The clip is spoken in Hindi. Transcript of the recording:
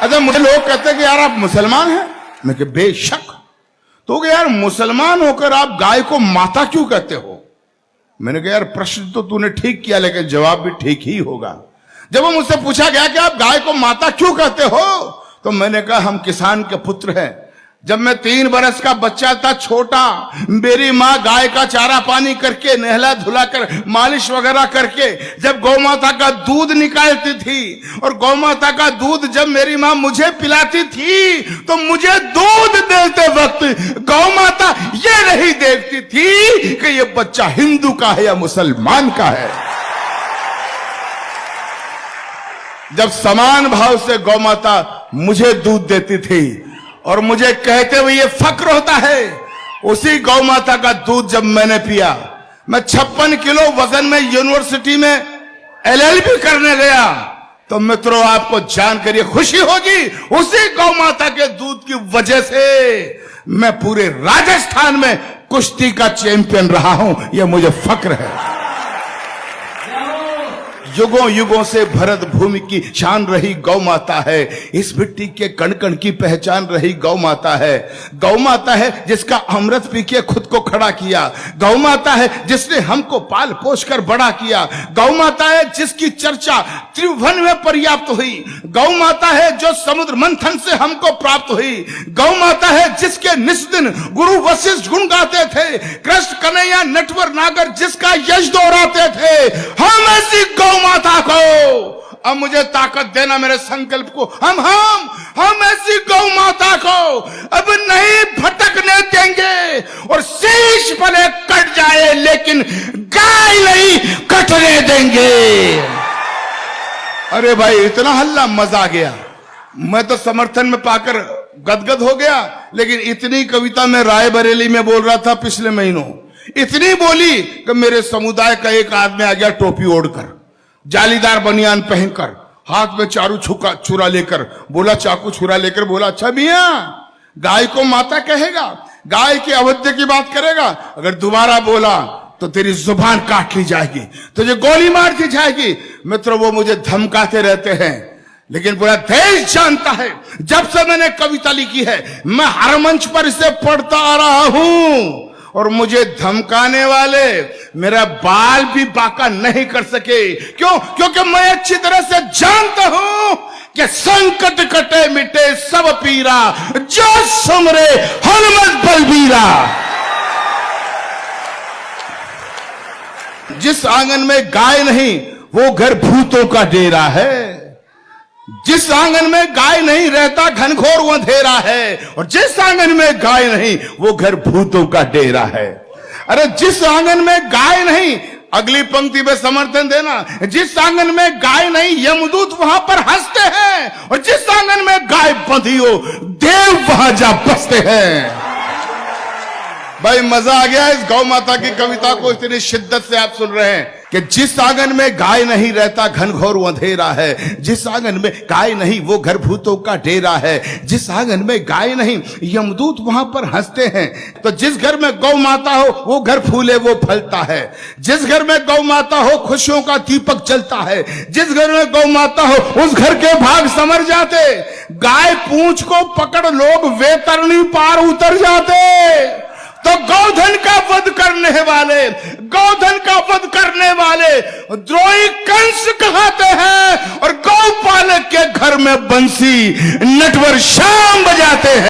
अच्छा, मुझे लोग कहते हैं कि यार आप मुसलमान हैं। मैं कि बेशक। तो यार मुसलमान होकर आप गाय को माता क्यों कहते हो? मैंने कहा यार प्रश्न तो तूने ठीक किया, लेकिन जवाब भी ठीक ही होगा। जब वो मुझसे पूछा गया कि आप गाय को माता क्यों कहते हो, तो मैंने कहा हम किसान के पुत्र हैं। जब मैं 3 बरस का बच्चा था, छोटा, मेरी माँ गाय का चारा पानी करके, नहला धुला कर, मालिश वगैरह करके जब गौ माता का दूध निकालती थी, और गौ माता का दूध जब मेरी माँ मुझे पिलाती थी, तो मुझे दूध देते वक्त गौ माता ये नहीं देखती थी कि ये बच्चा हिंदू का है या मुसलमान का है। जब समान भाव से गौ माता मुझे दूध देती थी और मुझे कहते हुए ये फक्र होता है, उसी गौ माता का दूध जब मैंने पिया, मैं 56 किलो वजन में यूनिवर्सिटी में LLB करने गया, तो मित्रों आपको जानकर ये खुशी होगी, उसी गौ माता के दूध की वजह से मैं पूरे राजस्थान में कुश्ती का चैंपियन रहा हूं। यह मुझे फक्र है। युगों युगों से भरत भूमि की शान रही गौ माता है, इस मिट्टी के कण कण की पहचान रही गौ माता है। गौ माता है जिसका अमृत पी के खुद को खड़ा किया। गौ माता है जिसने हमको पाल पोष कर बड़ा किया। गौ माता है जिसकी चर्चा त्रिभुवन में पर्याप्त हुई। गौ माता है जो समुद्र मंथन से हमको प्राप्त हुई। गौ माता है जिसके निस्दिन गुरु वशिष्ठ गुण गाते थे, कृष्ण कन्हैया नटवर नागर जिसका यश दोहराते थे। हम ऐसी गौ माता को अब मुझे ताकत देना, मेरे संकल्प को हम ऐसी गौ माता को अब नहीं भटकने देंगे, और शीश भले कट जाए लेकिन गाय नहीं कटने देंगे। अरे भाई इतना हल्ला, मजा आ गया। मैं तो समर्थन में पाकर गदगद हो गया, लेकिन इतनी कविता मैं रायबरेली में बोल रहा था पिछले महीनों, इतनी बोली कि मेरे समुदाय का एक आदमी आ गया टोपी ओढ़कर, जालीदार बनियान पहनकर, हाथ में चारू छुरा लेकर, बोला, चाकू छुरा लेकर बोला, अच्छा मियां गाय को माता कहेगा, गाय की अवध्य की बात करेगा, अगर दोबारा बोला तो तेरी जुबान काट ली जाएगी, तुझे गोली मार दी जाएगी। मित्रों वो मुझे धमकाते रहते हैं, लेकिन पूरा देश जानता है जब से मैंने कविता लिखी है, मैं हर मंच पर इसे पढ़ता आ रहा हूं, और मुझे धमकाने वाले मेरा बाल भी बाका नहीं कर सके। क्यों? क्योंकि मैं अच्छी तरह से जानता हूं कि संकट कटे मिटे सब पीरा, जो सुमरे हनुमत बलबीरा। जिस आंगन में गाय नहीं वो घर भूतों का डेरा है। जिस आंगन में गाय नहीं रहता घनघोर अंधेरा है, और जिस आंगन में गाय नहीं वो घर भूतों का डेरा है। अरे जिस आंगन में गाय नहीं, अगली पंक्ति में समर्थन देना, जिस आंगन में गाय नहीं यमदूत वहां पर हंसते हैं, और जिस आंगन में गाय बंधी हो देव वहां जा बसते हैं। भाई मजा आ गया इस गौ माता की कविता को इतनी शिद्दत से आप सुन रहे हैं कि जिस आंगन में गाय नहीं रहता घनघोर अंधेरा है, जिस आंगन में गाय नहीं वो घर भूतों का डेरा है, जिस आंगन में गाय नहीं यमदूत वहां पर हंसते हैं। तो जिस घर में गौ माता हो वो घर फूले वो फलता है, जिस घर में गौ माता हो खुशियों का दीपक जलता है, जिस घर में गौ माता हो उस घर के भाग संवर जाते। गाय पूंछ को पकड़ लोग वैतरणी पार उतर जाते। तो गौधन का वध करने वाले, गौधन का वध करने वाले द्रोही कंस कहते हैं, और गौपालक के घर में बंसी नटवर शाम बजाते हैं।